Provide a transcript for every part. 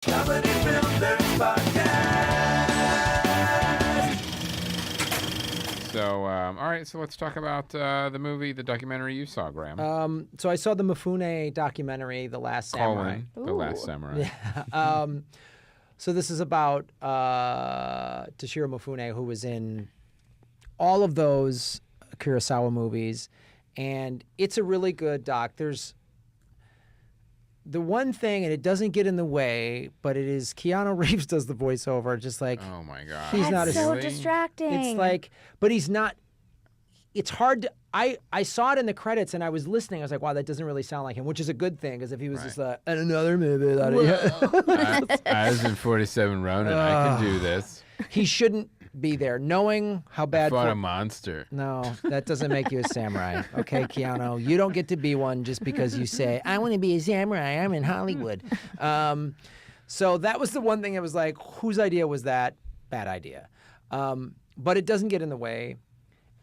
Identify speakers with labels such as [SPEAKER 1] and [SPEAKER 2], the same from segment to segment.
[SPEAKER 1] Comedy Film Nerds Podcast.
[SPEAKER 2] So, all right, so let's talk about the documentary you saw, Graham.
[SPEAKER 3] So I saw the Mifune documentary, The Last Samurai.
[SPEAKER 2] The Last Samurai.
[SPEAKER 3] Yeah. So this is about Toshiro Mifune, who was in all of those Kurosawa movies, and it's a really good doc. There's the one thing, and it doesn't get in the way, but it is Keanu Reeves does the voiceover, just like,
[SPEAKER 2] Oh my God.
[SPEAKER 3] He's not
[SPEAKER 4] That's
[SPEAKER 3] a-
[SPEAKER 4] so
[SPEAKER 2] Really?
[SPEAKER 4] distracting.
[SPEAKER 3] it's like, but he's not. It's hard to. I saw it in the credits and I was listening. I was like, wow, that doesn't really sound like him, which is a good thing, because if he was just like, and another movie,
[SPEAKER 2] I was in 47 Ronin. I can do this.
[SPEAKER 3] he shouldn't be there. Knowing how bad.
[SPEAKER 2] Fought a monster.
[SPEAKER 3] No, that doesn't make you a samurai. Okay, Keanu, you don't get to be one just because you say, I want to be a samurai. I'm in Hollywood. So that was the one thing that was like, whose idea was that? Bad idea. But it doesn't get in the way.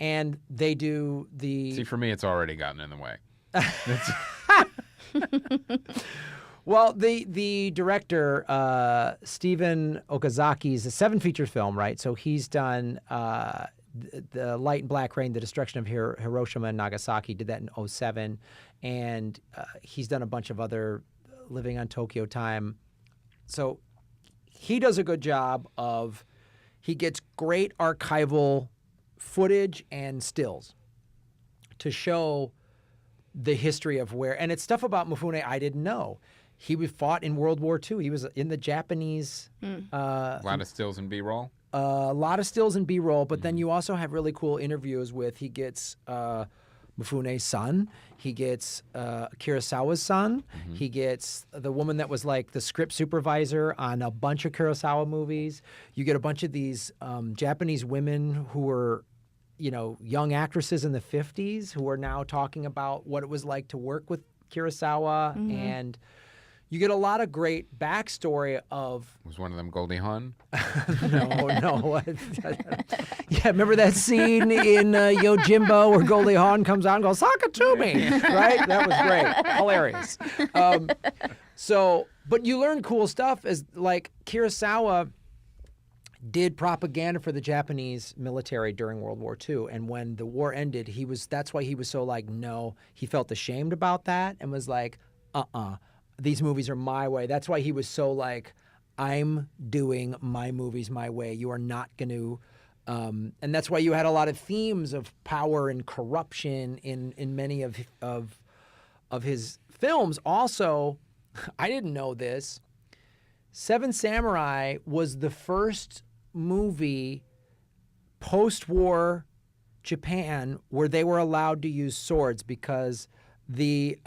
[SPEAKER 3] And they do the...
[SPEAKER 2] See, for me, it's already gotten in the way.
[SPEAKER 3] Well, the director, Stephen Okazaki's a 7-feature film, right? So he's done the Light and Black Rain, The Destruction of Hiroshima and Nagasaki, did that in 2007. And he's done a bunch of other Living on Tokyo Time. So he does a good job of, he gets great archival footage and stills to show the history of where, and it's stuff about Mifune I didn't know. He fought in World War II. He was in the Japanese.
[SPEAKER 2] A lot of stills and B-roll.
[SPEAKER 3] A lot of stills and B-roll, but then you also have really cool interviews with, he gets Mifune's son, he gets Kurosawa's son, he gets the woman that was like the script supervisor on a bunch of Kurosawa movies. You get a bunch of these Japanese women who were, young actresses in the 50s who are now talking about what it was like to work with Kurosawa, and you get a lot of great backstory of...
[SPEAKER 2] Was one of them Goldie Hawn?
[SPEAKER 3] No. Yeah, remember that scene in Yojimbo where Goldie Hawn comes out and goes, Sakatumi, right? That was great. Hilarious. But you learn cool stuff as, like, Kurosawa did propaganda for the Japanese military during World War II. And when the war ended, that's why he was so like, no, he felt ashamed about that and was like, these movies are my way. That's why he was so like, I'm doing my movies my way. You are not going to, and that's why you had a lot of themes of power and corruption in many of his films. Also, I didn't know this. Seven Samurai was the first movie post-war Japan where they were allowed to use swords, because the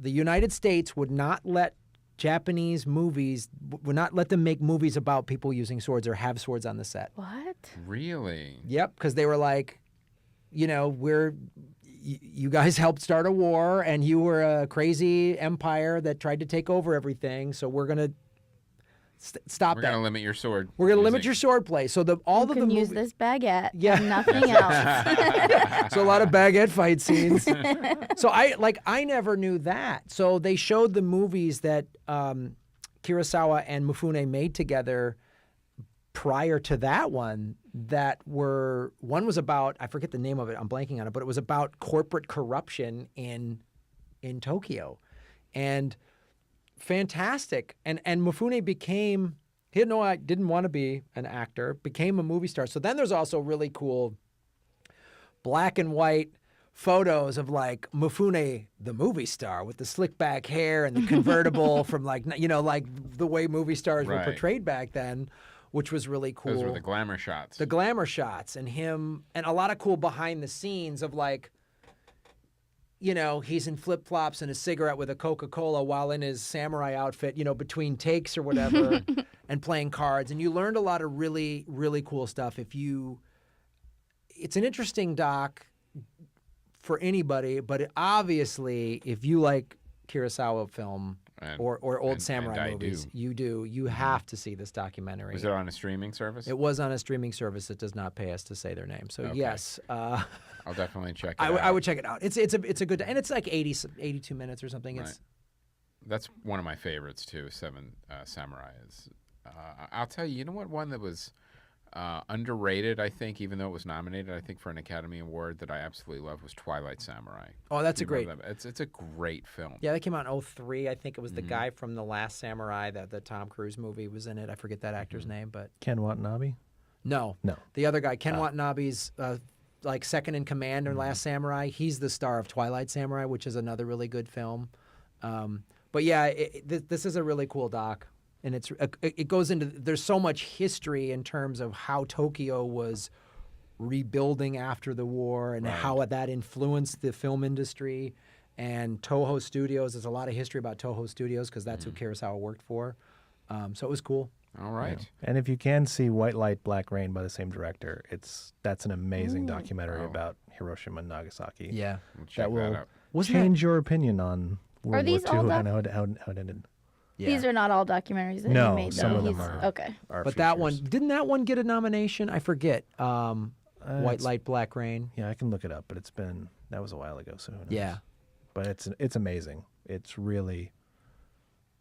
[SPEAKER 3] United States would not let Japanese movies, would not let them make movies about people using swords or have swords on the set.
[SPEAKER 4] What?
[SPEAKER 2] Really?
[SPEAKER 3] Yep, because they were like, you guys helped start a war and you were a crazy empire that tried to take over everything, so we're going to stop
[SPEAKER 2] We're
[SPEAKER 3] that.
[SPEAKER 2] going to limit your sword.
[SPEAKER 3] We're going to limit your sword play. So all
[SPEAKER 4] You
[SPEAKER 3] of the
[SPEAKER 4] can use
[SPEAKER 3] movies...
[SPEAKER 4] this baguette
[SPEAKER 3] Yeah.
[SPEAKER 4] and nothing else.
[SPEAKER 3] So a lot of baguette fight scenes. So I never knew that. So they showed the movies that Kurosawa and Mifune made together prior to that one one was about, I forget the name of it, I'm blanking on it, but it was about corporate corruption in Tokyo. And fantastic. And Mifune became, he didn't want to be an actor, became a movie star. So then there's also really cool black and white photos of like Mifune, the movie star, with the slick back hair and the convertible from like the way movie stars were
[SPEAKER 2] Right.
[SPEAKER 3] portrayed back then, which was really cool.
[SPEAKER 2] Those were the glamour shots.
[SPEAKER 3] The glamour shots and him, and a lot of cool behind the scenes of like, he's in flip-flops and a cigarette with a Coca-Cola while in his samurai outfit, between takes or whatever, and playing cards. And you learned a lot of really, really cool stuff. It's an interesting doc for anybody, but obviously, if you like Kurosawa film or old samurai movies, you have to see this documentary.
[SPEAKER 2] Was it on a streaming service?
[SPEAKER 3] It was on a streaming service that does not pay us to say their name. So
[SPEAKER 2] Okay.
[SPEAKER 3] yes,
[SPEAKER 2] I'll definitely check it out.
[SPEAKER 3] I would check it out. It's a good, and it's like 82 minutes or something.
[SPEAKER 2] Right.
[SPEAKER 3] It's
[SPEAKER 2] That's one of my favorites too. Seven Samurai is. I'll tell you. You know what? One that was underrated, I think, even though it was nominated, I think, for an Academy Award that I absolutely love was Twilight Samurai.
[SPEAKER 3] Oh, that's
[SPEAKER 2] You
[SPEAKER 3] a great.
[SPEAKER 2] love that? It's a great film.
[SPEAKER 3] Yeah, that came out in 2003. I think it was the guy from The Last Samurai, that the Tom Cruise movie was in it. I forget that actor's name, but
[SPEAKER 5] Ken Watanabe?
[SPEAKER 3] no, the other guy, Ken Watanabe's like second in command in Last Samurai. He's the star of Twilight Samurai, which is another really good film. But yeah, this is a really cool doc. And it goes into, there's so much history in terms of how Tokyo was rebuilding after the war and how that influenced the film industry. And Toho Studios, there's a lot of history about Toho Studios because that's who Kurosawa worked for. So it was cool.
[SPEAKER 2] All right.
[SPEAKER 5] And if you can see White Light, Black Rain by the same director, that's an amazing documentary about Hiroshima and Nagasaki.
[SPEAKER 3] Yeah.
[SPEAKER 2] We'll check
[SPEAKER 5] will
[SPEAKER 2] that out.
[SPEAKER 5] change your opinion on World
[SPEAKER 4] these
[SPEAKER 5] War
[SPEAKER 4] all
[SPEAKER 5] II and how it ended.
[SPEAKER 3] Yeah.
[SPEAKER 4] These are not all documentaries that
[SPEAKER 5] No,
[SPEAKER 4] he made, though.
[SPEAKER 5] some of them
[SPEAKER 4] He's-
[SPEAKER 5] are.
[SPEAKER 4] Okay.
[SPEAKER 3] But that one, didn't that one get a nomination? I forget. White
[SPEAKER 5] it's-
[SPEAKER 3] Light, Black Rain.
[SPEAKER 5] Yeah, I can look it up, but that was a while ago, so who knows?
[SPEAKER 3] Yeah.
[SPEAKER 5] But it's amazing. It's really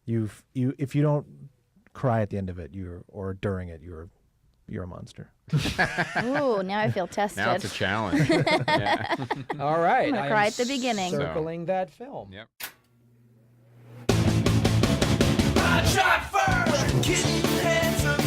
[SPEAKER 5] if you don't cry at the end of it, or during it, you're a monster.
[SPEAKER 4] Ooh, now I feel tested.
[SPEAKER 2] Now it's a challenge. Yeah.
[SPEAKER 3] All right.
[SPEAKER 4] I'm gonna
[SPEAKER 3] I
[SPEAKER 4] cry
[SPEAKER 3] am
[SPEAKER 4] at the beginning.
[SPEAKER 3] Circling that film.
[SPEAKER 2] Yep.
[SPEAKER 1] I shot first, getting handsome.